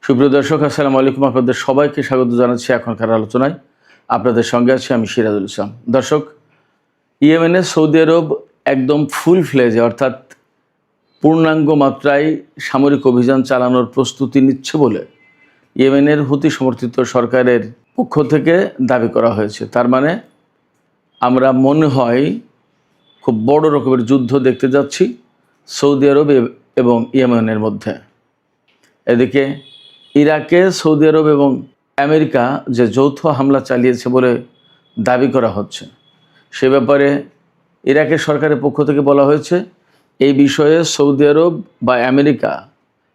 সুপ্রিয় দর্শক, আসসালামু আলাইকুম। আপনাদের সবাইকে স্বাগত জানাচ্ছি এখনকার আলোচনায়। আপনাদের সঙ্গে আছি আমি সিরাজুল ইসলাম। দর্শক, ইয়েমেনে সৌদি আরব একদম ফুল ফ্লেজে অর্থাৎ পূর্ণাঙ্গ মাত্রায় সামরিক অভিযান চালানোর প্রস্তুতি নিচ্ছে বলে ইয়েমেনের হুতি সমর্থিত সরকারের পক্ষ থেকে দাবি করা হয়েছে। তার মানে আমরা মনে হয় খুব বড় রকমের যুদ্ধ দেখতে যাচ্ছি সৌদি আরব এবং ইয়েমেনের মধ্যে। এদিকে ইরাকে সৌদি আরব এবং আমেরিকা যে যৌথ হামলা চালিয়েছে বলে দাবি করা হচ্ছে, সে ব্যাপারে ইরাকের সরকারের পক্ষ থেকে বলা হয়েছে এই বিষয়ে সৌদি আরব বা আমেরিকা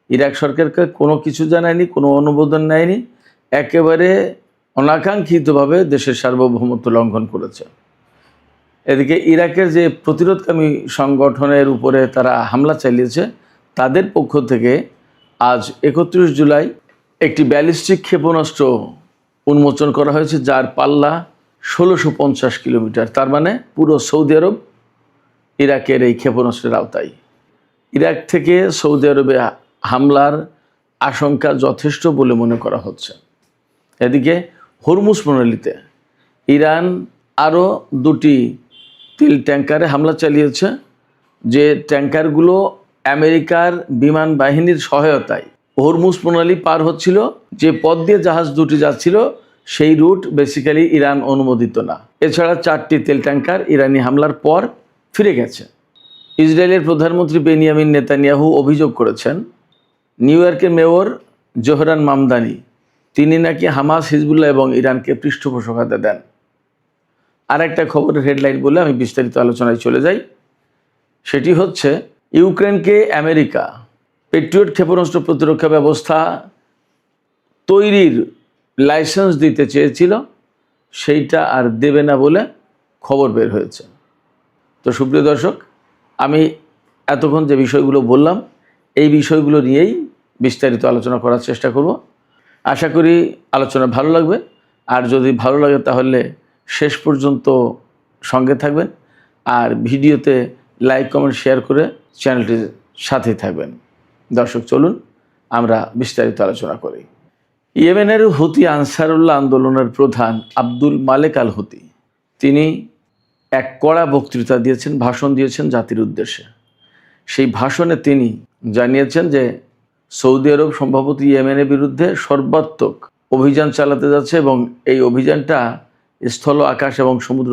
ইরাক সরকারকে কোনো কিছু জানায়নি, কোনো অনুমোদন নেয়নি, একেবারে অনাকাঙ্ক্ষিতভাবে দেশের সার্বভৌমত্ব লঙ্ঘন করেছে। এদিকে ইরাকের যে প্রতিরোধকামী সংগঠনের উপরে তারা হামলা চালিয়েছে, তাদের পক্ষ থেকে আজ 31 জুলাই একটি ব্যালিস্টিক ক্ষেপণাস্ত্র উন্মোচন করা হয়েছে, যার পাল্লা 1650 কিলোমিটার। তার মানে পুরো সৌদি আরব ইরাকের এই ক্ষেপণাস্ত্রের আওতায়। ইরাক থেকে সৌদি আরবে হামলার আশঙ্কা যথেষ্ট বলে মনে করা হচ্ছে। এদিকে হরমুজ প্রণালীতে ইরান আরও 2টি তেল ট্যাঙ্কারে হামলা চালিয়েছে, যে ট্যাঙ্কারগুলো আমেরিকার বিমান বাহিনীর সহায়তায় হরমুজ প্রণালী পার হচ্ছিল। যে পথ দিয়ে জাহাজ দুটি যাচ্ছিল সেই রুট বেসিক্যালি ইরান অনুমোদিত না। এছাড়া 4টি তেল ট্যাঙ্কার ইরানি হামলার পর ফিরে গেছে। ইসরায়েলের প্রধানমন্ত্রী বেনিয়ামিন নেতানিয়াহু অভিযোগ করেছেন নিউ ইয়র্কের মেয়র জোহরান মামদানি তিনি নাকি হামাস, হিজবুল্লাহ এবং ইরানকে পৃষ্ঠপোষকতা দেন। আর একটা খবরের হেডলাইন বলে আমি বিস্তারিত আলোচনায় চলে যাই। সেটি হচ্ছে ইউক্রেনকে আমেরিকা পেট্রিয়ট ক্ষেপণাস্ত্র প্রতিরক্ষা ব্যবস্থা তৈরির লাইসেন্স দিতে চেয়েছিল, সেইটা আর দেবে না বলে খবর বের হয়েছে। তো সুপ্রিয় দর্শক, আমি এতক্ষণ যে বিষয়গুলো বললাম এই বিষয়গুলো নিয়েই বিস্তারিত আলোচনা করার চেষ্টা করব। আশা করি আলোচনা ভালো লাগবে, আর যদি ভালো লাগে তাহলে শেষ পর্যন্ত সঙ্গে থাকবেন, আর ভিডিওতে লাইক, কমেন্ট, শেয়ার করে চ্যানেলটির সাথেই থাকবেন। দর্শক, চলুন আমরা বিস্তারিত আলোচনা করি। ইয়েমেনের হুতি আনসারুল্লাহ আন্দোলনের প্রধান আব্দুল মালেক আল হুতি তিনি এক কড়া বক্তৃতা দিয়েছেন, ভাষণ দিয়েছেন জাতির উদ্দেশ্যে। সেই ভাষণে তিনি জানিয়েছেন যে সৌদি আরব সম্ভবত ইয়েমেনের বিরুদ্ধে সর্বাত্মক অভিযান চালাতে যাচ্ছে, এবং এই অভিযানটা স্থল, আকাশ এবং সমুদ্র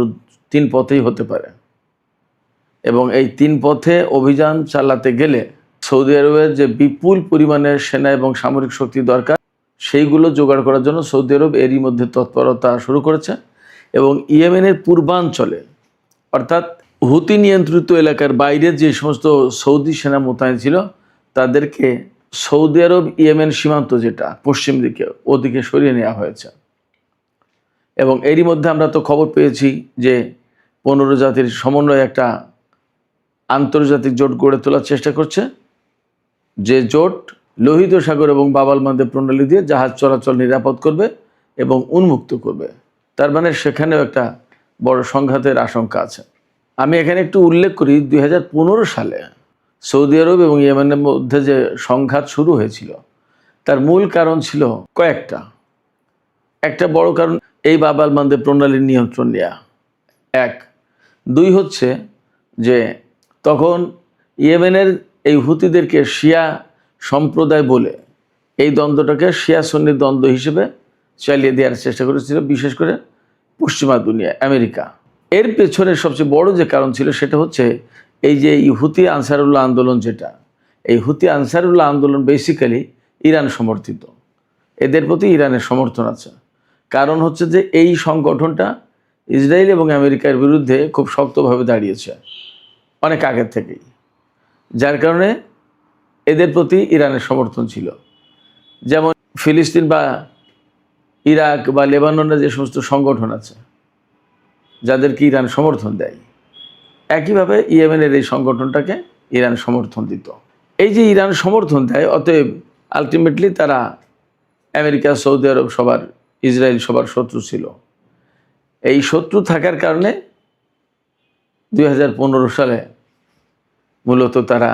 3 পথেই হতে পারে। এবং এই 3 পথে অভিযান চালাতে গেলে সৌদি আরবের যে বিপুল পরিমাণের সেনা এবং সামরিক শক্তি দরকার, সেইগুলো জোগাড় করার জন্য সৌদি আরব এরই মধ্যে তৎপরতা শুরু করেছে। এবং ইয়েমেনের পূর্বাঞ্চলে অর্থাৎ হুতি নিয়ন্ত্রিত এলাকার বাইরে যে সমস্ত সৌদি সেনা মোতায়েন ছিল তাদেরকে সৌদি আরব ইয়েমেন সীমান্ত যেটা পশ্চিম দিকে, ওদিকে সরিয়ে নেওয়া হয়েছে। এবং এরই মধ্যে আমরা তো খবর পেয়েছি যে 15 জাতির সমন্বয়ে একটা আন্তর্জাতিক জোট গড়ে তোলার চেষ্টা করছে, যে জোট লোহিত সাগর এবং বাব আল মানদেব প্রণালী দিয়ে জাহাজ চলাচল নিরাপদ করবে এবং উন্মুক্ত করবে। তার মানে সেখানেও একটা বড় সংঘাতের আশঙ্কা আছে। আমি এখানে একটু উল্লেখ করি, 2015 সালে সৌদি আরব এবং ইয়েমেনের মধ্যে যে সংঘাত শুরু হয়েছিল তার মূল কারণ ছিল কয়েকটা। একটা বড় কারণ এই বাব আল মানদেব প্রণালীর নিয়ন্ত্রণ নেওয়া, 1। 2 হচ্ছে যে তখন ইয়েমেনের এই হুতিদেরকে শিয়া সম্প্রদায় বলে এই দ্বন্দ্বটাকে শিয়া সুন্নি দ্বন্দ্ব হিসেবে চালিয়ে দেওয়ার চেষ্টা করেছিল, বিশেষ করে পশ্চিমা দুনিয়া, আমেরিকা। এর পেছনে সবচেয়ে বড় যে কারণ ছিল সেটা হচ্ছে এই যে হুতি আনসারুল্লাহ আন্দোলন, যেটা এই হুতি আনসারুল্লাহ আন্দোলন বেসিক্যালি ইরান সমর্থিত। এদের প্রতি ইরানের সমর্থন আছে। কারণ হচ্ছে যে এই সংগঠনটা ইসরায়েল এবং আমেরিকার বিরুদ্ধে খুব শক্তভাবে দাঁড়িয়েছে অনেক আগের থেকেই, যার কারণে এদের প্রতি ইরানের সমর্থন ছিল। যেমন ফিলিস্তিন বা ইরাক বা লেবাননের যে সমস্ত সংগঠন আছে যাদেরকে ইরান সমর্থন দেয়, একইভাবে ইয়েমেনের এই সংগঠনটাকে ইরান সমর্থন দিত। এই যে ইরান সমর্থন দেয়, অতএব আলটিমেটলি তারা আমেরিকা, সৌদি আরব সবার, ইসরায়েল সবার শত্রু ছিল। এই শত্রু থাকার কারণে 2015 সালে মূলত তারা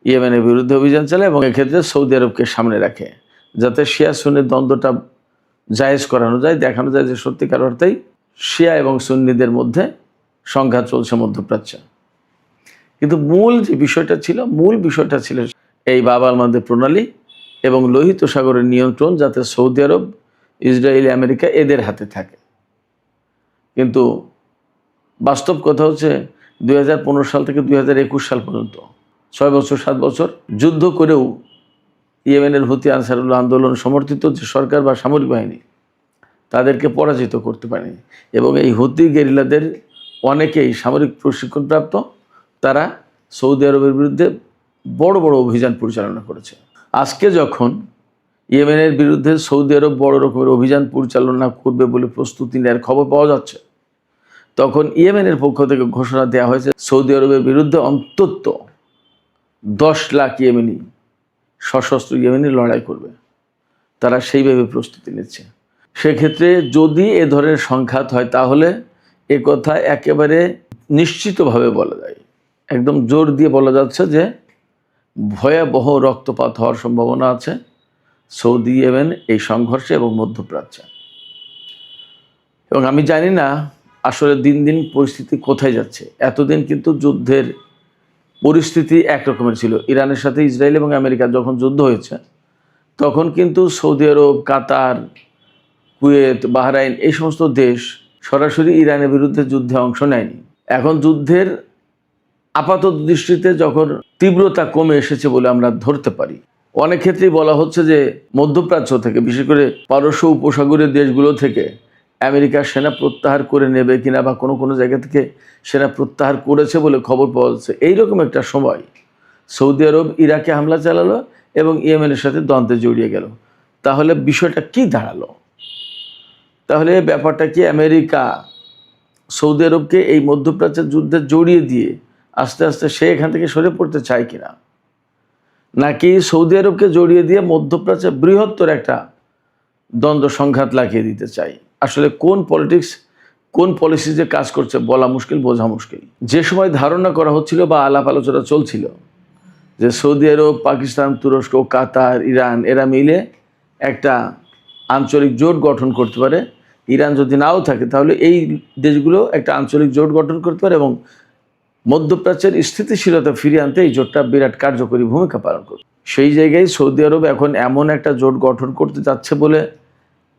ইয়েমেনের বিরুদ্ধে অভিযান চালায় এবং এক্ষেত্রে সৌদি আরবকে সামনে রাখে, যাতে শিয়া সুন্নির দ্বন্দ্বটা জায়েজ করানো যায়, দেখানো যায় যে সত্যিকার অর্থেই শিয়া এবং সুন্নিদের মধ্যে সংঘাত চলছে মধ্যপ্রাচ্যে। কিন্তু মূল বিষয়টা ছিল এই বাব আল মানদেব প্রণালী এবং লোহিত সাগরের নিয়ন্ত্রণ যাতে সৌদি আরব, ইসরায়েল, আমেরিকা এদের হাতে থাকে। কিন্তু বাস্তব কথা হচ্ছে 2015 সাল থেকে 2021 সাল পর্যন্ত 6 বছর 7 বছর যুদ্ধ করেও ইয়েমেনের হুতি আনসারুল্লাহ আন্দোলন সমর্থিত যে সরকার বা সামরিক বাহিনী তাদেরকে পরাজিত করতে পারেনি। এবং এই হুতি গেরিলাদের অনেকেই সামরিক প্রশিক্ষণপ্রাপ্ত, তারা সৌদি আরবের বিরুদ্ধে বড় বড় অভিযান পরিচালনা করেছে। আজকে যখন ইয়েমেনের বিরুদ্ধে সৌদি আরব বড় রকমের অভিযান পরিচালনা করবে বলে প্রস্তুতি নেওয়ার খবর পাওয়া যাচ্ছে, তখন ইয়েমেনের পক্ষ থেকে ঘোষণা দেওয়া হয়েছে সৌদি আরবের বিরুদ্ধে অন্তত 10 লাখ ইয়েমেনি, সশস্ত্র ইয়েমেনি লড়াই করবে। তারা সেইভাবে প্রস্তুতি নিচ্ছে। সেক্ষেত্রে যদি এ ধরনের সংঘাত হয় তাহলে এ কথা একেবারে নিশ্চিতভাবে বলা যায়, একদম জোর দিয়ে বলা যাচ্ছে যে ভয়াবহ রক্তপাত হওয়ার সম্ভাবনা আছে সৌদি ইয়েমেন এই সংঘর্ষে এবং মধ্যপ্রাচ্যে। এবং আমি জানি না আসলে দিন দিন পরিস্থিতি কোথায় যাচ্ছে। এতদিন কিন্তু যুদ্ধের পরিস্থিতি একরকমের ছিল। ইরানের সাথে ইসরায়েল এবং আমেরিকা যখন যুদ্ধ হয়েছে তখন কিন্তু সৌদি আরব, কাতার, কুয়েত, বাহরাইন এই সমস্ত দেশ সরাসরি ইরানের বিরুদ্ধে যুদ্ধে অংশ নেয়নি। এখন যুদ্ধের আপাতত দৃষ্টিতে যখন তীব্রতা কমে এসেছে বলে আমরা ধরতে পারি, অনেক ক্ষেত্রেই বলা হচ্ছে যে মধ্যপ্রাচ্য থেকে, বিশেষ করে পারস্য উপসাগরীয় দেশগুলো থেকে আমেরিকা সেনা প্রত্যাহার করে নেবে কিনা বা কোনো কোনো জায়গা থেকে সেনা প্রত্যাহার করেছে বলে খবর পাওয়া যাচ্ছে। এইরকম একটা সময় সৌদি আরব ইরাকে হামলা চালালো এবং ইয়েমেনের সাথে দ্বন্দ্বে জড়িয়ে গেল। তাহলে বিষয়টা কি দাঁড়ালো? তাহলে ব্যাপারটা কি আমেরিকা সৌদি আরবকে এই মধ্যপ্রাচ্যের যুদ্ধে জড়িয়ে দিয়ে আস্তে আস্তে সে এখান থেকে সরে পড়তে চায় কিনা, নাকি সৌদি আরবকে জড়িয়ে দিয়ে মধ্যপ্রাচ্যে বৃহত্তর একটা দ্বন্দ্ব সংঘাত লাগিয়ে দিতে চাই? আসলে কোন পলিটিক্স, কোন পলিসি যে কাজ করছে বলা মুশকিল, বোঝা মুশকিল। যে সময় ধারণা করা হচ্ছিল বা আলাপ আলোচনা চলছিল যে সৌদি আরব, পাকিস্তান, তুরস্ক, কাতার, ইরান এরা মিলে একটা আঞ্চলিক জোট গঠন করতে পারে, ইরান যদি নাও থাকে তাহলে এই দেশগুলো একটা আঞ্চলিক জোট গঠন করতে পারে এবং মধ্যপ্রাচ্যের স্থিতিশীলতা ফিরিয়ে আনতে এই জোটটা বিরাট কার্যকরী ভূমিকা পালন করবে। সেই জায়গায় সৌদি আরব এখন এমন একটা জোট গঠন করতে যাচ্ছে বলে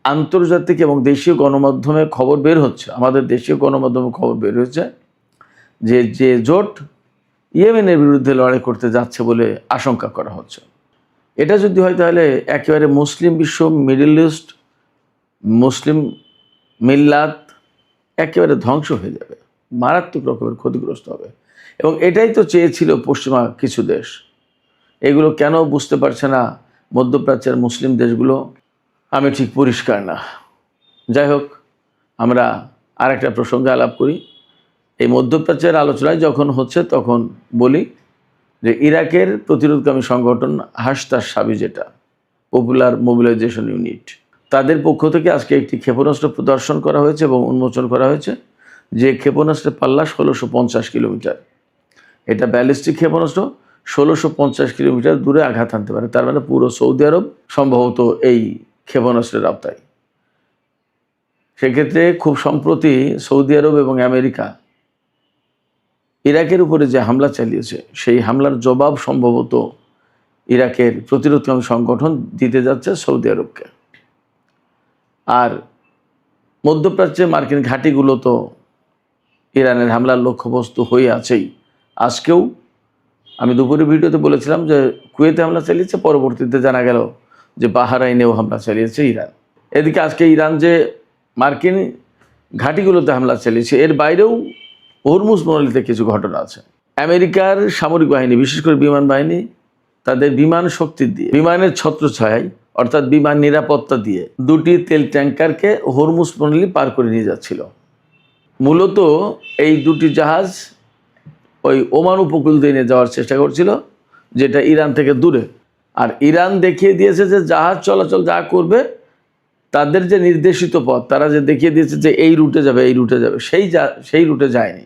আন্তর্জাতিক এবং দেশীয় গণমাধ্যমে খবর বের হচ্ছে, আমাদের দেশীয় গণমাধ্যমে খবর বের হয়েছে যে জোট ইয়েমেনের বিরুদ্ধে লড়াই করতে যাচ্ছে বলে আশঙ্কা করা হচ্ছে। এটা যদি হয় তাহলে একেবারে মুসলিম বিশ্ব, মিডল ইস্ট, মুসলিম মিল্লাত একেবারে ধ্বংস হয়ে যাবে, মারাত্মক রকমের ক্ষতিগ্রস্ত হবে। এবং এটাই তো চেয়েছিল পশ্চিমা কিছু দেশ। এগুলো কেন বুঝতে পারছে না মধ্যপ্রাচ্যের মুসলিম দেশগুলো, আমি ঠিক পরিষ্কার না। যাই হোক, আমরা আর একটা প্রসঙ্গে আলাপ করি। এই মধ্যপ্রাচ্যের আলোচনায় যখন হচ্ছে তখন বলি যে ইরাকের প্রতিরোধকামী সংগঠন হাসতাস সাবি, যেটা পপুলার মোবিলাইজেশন ইউনিট, তাদের পক্ষ থেকে আজকে একটি ক্ষেপণাস্ত্র প্রদর্শন করা হয়েছে এবং উন্মোচন করা হয়েছে, যে ক্ষেপণাস্ত্রের পাল্লা 1650 কিলোমিটার। এটা ব্যালিস্টিক ক্ষেপণাস্ত্র, 1650 কিলোমিটার দূরে আঘাত আনতে পারে। তার মানে পুরো সৌদি আরব সম্ভবত এই ক্ষেপণাস্ত্রের আওতায়। সেক্ষেত্রে খুব সম্প্রতি সৌদি আরব এবং আমেরিকা ইরাকের উপরে যে হামলা চালিয়েছে, সেই হামলার জবাব সম্ভবত ইরাকের প্রতিরোধকামী সংগঠন দিতে যাচ্ছে সৌদি আরবকে। আর মধ্যপ্রাচ্যে মার্কিন ঘাঁটিগুলো তো ইরানের হামলার লক্ষ্যবস্তু হয়ে আছেই। আজকেও আমি দুপুরে ভিডিওতে বলেছিলাম যে কুয়েতে হামলা চালিয়েছে, পরবর্তীতে জানা গেল যে বাহরাইনেও হামলা চালিয়েছে ইরান। এদিকে আজকে ইরান যে মার্কিন ঘাঁটিগুলোতে হামলা চালিয়েছে, এর বাইরেও হরমুজ প্রণালীতে কিছু ঘটনা আছে। আমেরিকার সামরিক বাহিনী, বিশেষ করে বিমান বাহিনী, তাদের বিমান শক্তি দিয়ে, বিমানের ছত্রছায়ায় অর্থাৎ বিমান নিরাপত্তা দিয়ে 2টি তেল ট্যাঙ্কারকে হরমুজ প্রণালী পার করে নিয়ে যাচ্ছিল। মূলত এই 2টি জাহাজ ওই ওমান উপকূল দিয়ে নিয়ে যাওয়ার চেষ্টা করছিল, যেটা ইরান থেকে দূরে। আর ইরান দেখিয়ে দিয়েছে যে জাহাজ চলাচল যা করবে, তাদের যে নির্দেশিত পথ, তারা যে দেখিয়ে দিয়েছে যে এই রুটে যাবে, এই রুটে যাবে, সেই রুটে যায়নি।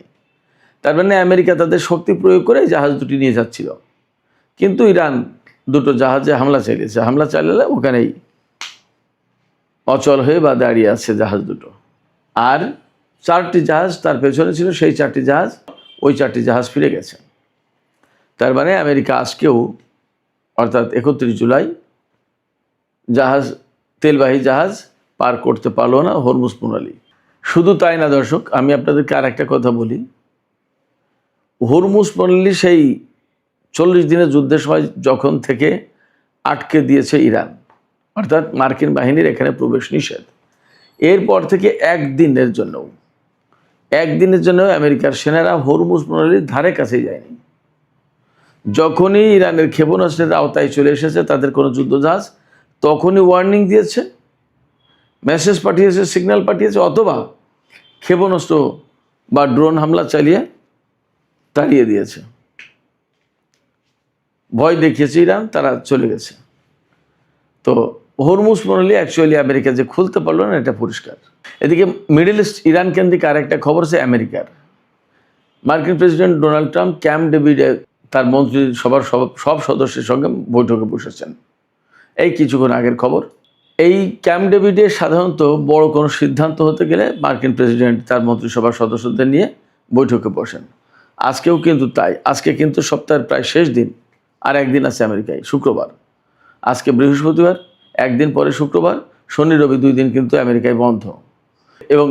তার মানে আমেরিকা তাদের শক্তি প্রয়োগ করে জাহাজ 2টি নিয়ে যাচ্ছিল। কিন্তু ইরান দুটো জাহাজে হামলা চালিয়েছে। হামলা চালালে ওখানেই অচল হয়ে বা দাঁড়িয়ে আছে জাহাজ দুটো। আর 4টি জাহাজ তার পেছনে ছিল, সেই 4টি জাহাজ, ওই 4টি জাহাজ ফিরে গেছে। তার মানে আমেরিকা আজকেও অর্থাৎ 31 জুলাই জাহাজ, তেলবাহী জাহাজ পার করতে পারলো না হরমুজ প্রণালী। শুধু তাই না দর্শক, আমি আপনাদেরকে আর একটা কথা বলি। হরমুজ প্রণালী সেই 40 দিনের যুদ্ধের সময় যখন থেকে আটকে দিয়েছে ইরান, অর্থাৎ মার্কিন বাহিনীর এখানে প্রবেশ নিষেধ, এরপর থেকে একদিনের জন্য আমেরিকার সেনারা হরমুজ প্রণালীর ধারে কাছেই যায়নি। যখনই ইরানের ক্ষেপণাস্ত্রের আওতায় চলে এসেছে তাদের কোনো যুদ্ধজাহাজ, তখনই ওয়ার্নিং দিয়েছে, মেসেজ পাঠিয়েছে, সিগন্যাল পাঠিয়েছে, অথবা ক্ষেপণাস্ত্র বা ড্রোন হামলা চালিয়ে তাড়িয়ে দিয়েছে। ভয় দেখিয়েছে ইরান, তারা চলে গেছে। তো হরমুজ প্রণালী অ্যাকচুয়ালি আমেরিকা যে খুলতে পারলো না, এটা পরিষ্কার। এদিকে মিডল ইস্ট ইরান কেন্দ্রিক আর একটা খবর আছে আমেরিকার। মার্কিন প্রেসিডেন্ট ডোনাল্ড ট্রাম্প ক্যাম্প ডেভিডে তার মন্ত্রী সভার সব সদস্যের সঙ্গে বৈঠকে বসেছেন। এই কিছুক্ষণ আগের খবর। এই ক্যাম্প ডেভিডে সাধারণত বড় কোনো সিদ্ধান্ত হতে গেলে মার্কিন প্রেসিডেন্ট তার মন্ত্রিসভার সদস্যদের নিয়ে বৈঠকে বসেন। আজকেও কিন্তু তাই। আজকে কিন্তু সপ্তাহের প্রায় শেষ দিন, আর একদিন আছে আমেরিকায়, শুক্রবার। আজকে বৃহস্পতিবার, একদিন পরে শুক্রবার, শনি রবি 2 দিন কিন্তু আমেরিকায় বন্ধ। এবং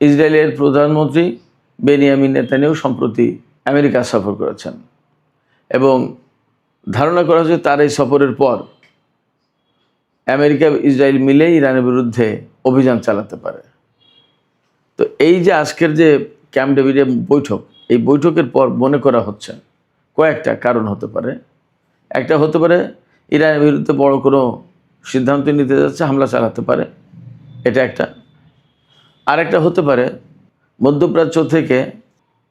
ইসরায়েলের প্রধানমন্ত্রী বেনিয়ামিন নেতানিয়াহু সম্প্রতি আমেরিকা সফর করেছেন এবং ধারণা করা হচ্ছে তার এই সফরের পর আমেরিকা ইসরায়েল মিলে ইরানের বিরুদ্ধে অভিযান চালাতে পারে। তো এই যে আজকের যে ক্যাম্প ডেভিডের বৈঠক, এই বৈঠকের পর মনে করা হচ্ছে কয়েকটা কারণ হতে পারে। একটা হতে পারে ইরানের বিরুদ্ধে বড় কোনো সিদ্ধান্ত নিতে যাচ্ছে, হামলা চালাতে পারে, এটা একটা। আরেকটা হতে পারে মধ্যপ্রাচ্য থেকে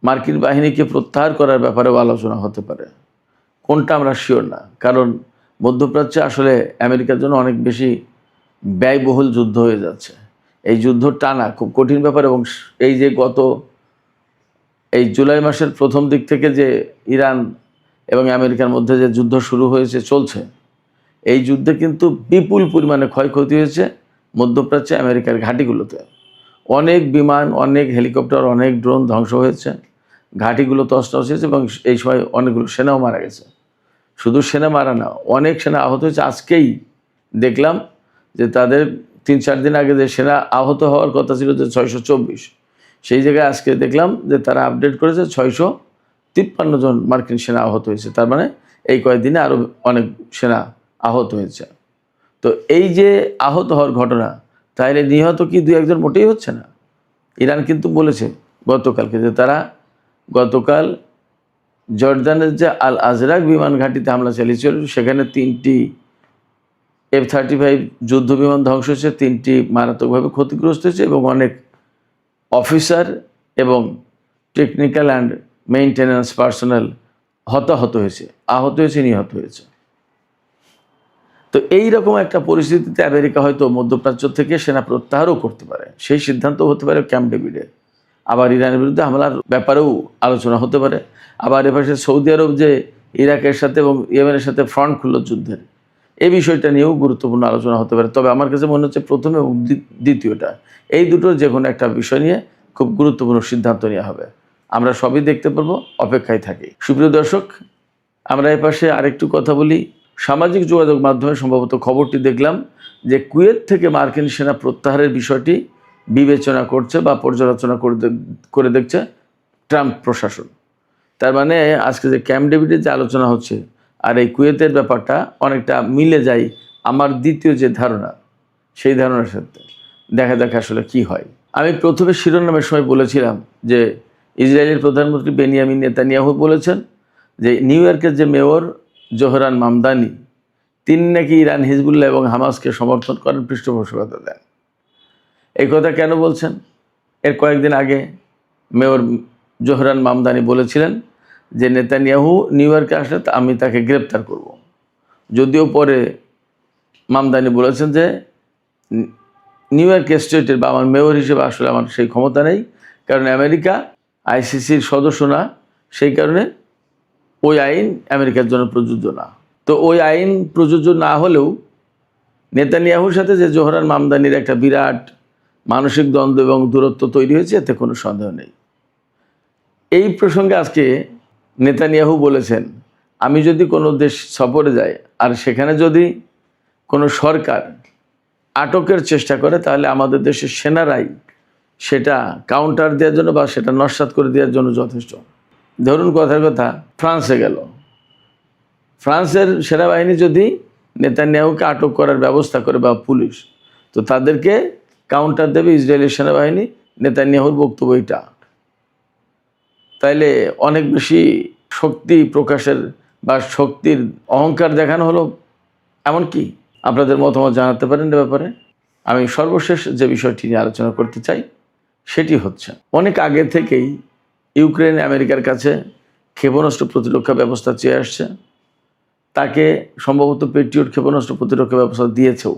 মার্কিন বাহিনীকে প্রত্যাহার করার ব্যাপারেও আলোচনা হতে পারে। কোনটা আমরা শিওর না, কারণ মধ্যপ্রাচ্যে আসলে আমেরিকার জন্য অনেক বেশি ব্যয়বহুল যুদ্ধ হয়ে যাচ্ছে। এই যুদ্ধ টানা খুব কঠিন ব্যাপার। এবং এই যে এই জুলাই মাসের প্রথম দিক থেকে যে ইরান এবং আমেরিকার মধ্যে যে যুদ্ধ শুরু হয়েছে, চলছে, এই যুদ্ধে কিন্তু বিপুল পরিমাণে ক্ষয়ক্ষতি হয়েছে মধ্যপ্রাচ্যে আমেরিকার ঘাঁটিগুলোতে। অনেক বিমান, অনেক হেলিকপ্টার, অনেক ড্রোন ধ্বংস হয়েছে, ঘাঁটিগুলো তছনছ হয়েছে এবং এই সময় অনেকগুলো সেনাও মারা গেছে। শুধু সেনা মারা না, অনেক সেনা আহত হয়েছে। আজকেই দেখলাম যে তাদের 3-4 দিন আগে যে সেনা আহত হওয়ার কথা ছিল যে 624, সেই জায়গায় আজকে দেখলাম যে তারা আপডেট করেছে 653 জন মার্কিন সেনা আহত হয়েছে। তার মানে এই কয়েকদিনে আরও অনেক সেনা আহত হয়েছে। তো এই যে আহত হওয়ার ঘটনা, তাহলে নিহত কি 2-1 জন মোটেই হচ্ছে না। ইরান কিন্তু বলেছে গতকালকে যে তারা গতকাল জর্দানের যে আল আজরাক বিমান ঘাঁটিতে হামলা চালিয়েছিল, সেখানে 3টি F-35 যুদ্ধ বিমান ধ্বংস হয়েছে, 3টি মারাত্মকভাবে ক্ষতিগ্রস্ত হয়েছে এবং অনেক অফিসার এবং টেকনিক্যাল অ্যান্ড মেইনটেন্যান্স পার্সোনাল হতাহত হয়েছে, আহত হয়েছে, নিহত হয়েছে। তো এই রকম একটা পরিস্থিতিতে আমেরিকা হয়তো মধ্যপ্রাচ্য থেকে সেনা প্রত্যাহারও করতে পারে, সেই সিদ্ধান্ত হতে পারে ক্যাম্প ডেভিডে। আবার ইরানের বিরুদ্ধে হামলার ব্যাপারেও আলোচনা হতে পারে। আবার এপাশে সৌদি আরব যে ইরাকের সাথে এবং ইয়েমেনের সাথে ফ্রন্ট খুলল যুদ্ধের, এই বিষয়টা নিয়েও গুরুত্বপূর্ণ আলোচনা হতে পারে। তবে আমার কাছে মনে হচ্ছে প্রথম এবং দ্বিতীয়টা, এই দুটোর যে কোনো একটা বিষয় নিয়ে খুব গুরুত্বপূর্ণ সিদ্ধান্ত নেওয়া হবে। আমরা সবই দেখতে পারবো, অপেক্ষায় থাকি। সুপ্রিয় দর্শক, আমরা এপাশে আরেকটু কথা বলি। সামাজিক যোগাযোগ মাধ্যমে সম্ভবত খবরটি দেখলাম যে কুয়েত থেকে মার্কিন সেনা প্রত্যাহারের বিষয়টি বিবেচনা করছে বা পর্যালোচনা করে দেখছে ট্রাম্প প্রশাসন। তার মানে আজকে যে ক্যাম্প ডেভিডের যে আলোচনা হচ্ছে আর এই কুয়েতের ব্যাপারটা অনেকটা মিলে যায় আমার দ্বিতীয় যে ধারণা, সেই ধারণার সাথে। দেখা আসলে কি হয়। আমি প্রথমে শিরোনামের সময় বলেছিলাম যে ইসরায়েলের প্রধানমন্ত্রী বেনিয়ামিন নেতানিয়াহু বলেছেন যে নিউ ইয়র্কের যে মেয়র জোহরান মামদানি, তিনি নাকি ইরান, হিজবুল্লাহ এবং হামাসকে সমর্থন করেন, পৃষ্ঠপোষকতা দেন। এই কথা কেন বলছেন? এর কয়েকদিন আগে মেয়র জোহরান মামদানি বলেছিলেন যে নেতানিয়াহু নিউ ইয়র্কে আসলে আমি তাকে গ্রেপ্তার করব। যদিও পরে মামদানি বলেছেন যে নিউ ইয়র্ক স্টেটের বা আমার মেয়র হিসেবে আসলে আমার সেই ক্ষমতা নেই, কারণ আমেরিকা ICCর সদস্য না, সেই কারণে ওই আইন আমেরিকার জন্য প্রযোজ্য না। তো ওই আইন প্রযোজ্য না হলেও নেতানিয়াহুর সাথে যে জোহরান মামদানির একটা বিরাট মানসিক দ্বন্দ্ব এবং দূরত্ব তৈরি হয়েছে, এতে কোনো সন্দেহ নেই। এই প্রসঙ্গে আজকে নেতানিয়াহু বলেছেন, আমি যদি কোনো দেশ সফরে যাই আর সেখানে যদি কোনো সরকার আটকের চেষ্টা করে, তাহলে আমাদের দেশের সেনারাই সেটা কাউন্টার দেওয়ার জন্য বা সেটা নস্যাৎ করে দেওয়ার জন্য যথেষ্ট। ধরুন কথার কথা, ফ্রান্সে গেল, ফ্রান্সের সেনাবাহিনী যদি নেতানিয়াহুকে আটক করার ব্যবস্থা করে বা পুলিশ, তো তাদেরকে কাউন্টার দেবে ইসরায়েলের সেনাবাহিনী। নেতানিয়াহুর বক্তব্য এটা। তাইলে অনেক বেশি শক্তি প্রকাশের বা শক্তির অহংকার দেখানো হলো এমন কি? আপনাদের মতামত জানাতে পারেন এ ব্যাপারে। আমি সর্বশেষ যে বিষয়টি নিয়ে আলোচনা করতে চাই সেটি হচ্ছে, অনেক আগে থেকেই ইউক্রেন আমেরিকার কাছে ক্ষেপণাস্ত্র প্রতিরক্ষা ব্যবস্থা চেয়ে আসছে। তাকে সম্ভবত পেট্রিয়ট ক্ষেপণাস্ত্র প্রতিরক্ষা ব্যবস্থা দিয়েছেও,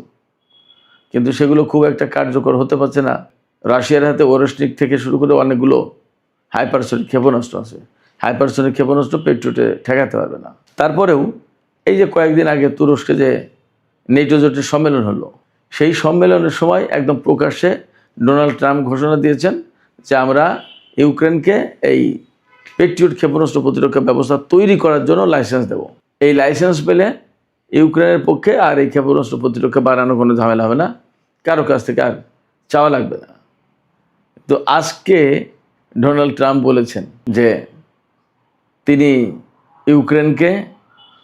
কিন্তু সেগুলো খুব একটা কার্যকর হতে পারছে না। রাশিয়ার হাতে ওরেশনিক থেকে শুরু করে অনেকগুলো হাইপারসনিক ক্ষেপণাস্ত্র আছে। হাইপারসনিক ক্ষেপণাস্ত্র পেট্রিয়টে ঠেকাতে পারবে না। তারপরেও এই যে কয়েকদিন আগে তুরস্কে যে নেটো জোটের সম্মেলন হলো, সেই সম্মেলনের সময় একদম প্রকাশ্যে ডোনাল্ড ট্রাম্প ঘোষণা দিয়েছেন যে আমরা ইউক্রেনকে এই পেট্রিয়ট ক্ষেপণাস্ত্র প্রতিরক্ষা ব্যবস্থা তৈরি করার জন্য লাইসেন্স দেব। এই লাইসেন্স পেলে ইউক্রেনের পক্ষে আর এই ক্ষেপণাস্ত্র প্রতিরক্ষা বাড়ানো কোনো ঝামেলা হবে না, কারো কাছ থেকে আর চাওয়া লাগবে না। তো আজকে ডোনাল্ড ট্রাম্প বলেছেন যে তিনি ইউক্রেনকে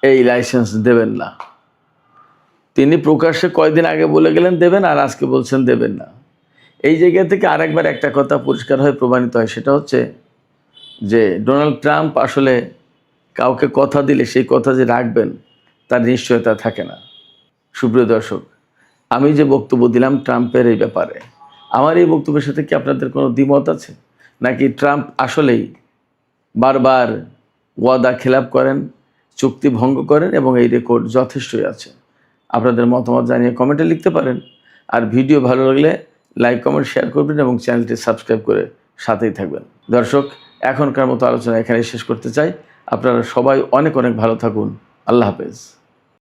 এই লাইসেন্স দেবেন না। তিনি প্রকাশ্যে কয়েকদিন আগে বলে গেলেন দেবেন, আর আজকে বলছেন দেবেন না। এই জায়গা থেকে আরেকবার একটা কথা পরিষ্কার হয়ে প্রমাণিত হয়, সেটা হচ্ছে যে ডোনাল্ড ট্রাম্প আসলে কাউকে কথা দিলে সেই কথা যে রাখবেন তার নিশ্চয়তা থাকে না। সুপ্রিয় দর্শক, আমি যে বক্তব্য দিলাম ট্রাম্পের এই ব্যাপারে, আমার এই বক্তব্যের সাথে কি আপনাদের কোনো দ্বিমত আছে? নাকি ট্রাম্প আসলেই বারবার ওয়াদা খেলাপ করেন, চুক্তি ভঙ্গ করেন এবং এই রেকর্ড যথেষ্টই আছে? আপনাদের মতামত জানিয়ে কমেন্টে লিখতে পারেন। আর ভিডিও ভালো লাগলে লাইক, কমেন্ট, শেয়ার করবেন এবং চ্যানেলটি সাবস্ক্রাইব করে সাথেই থাকবেন। দর্শক, এখনকার মতো আলোচনা এখানেই শেষ করতে চাই। আপনারা সবাই অনেক অনেক ভালো থাকুন। আল্লাহ হাফেজ।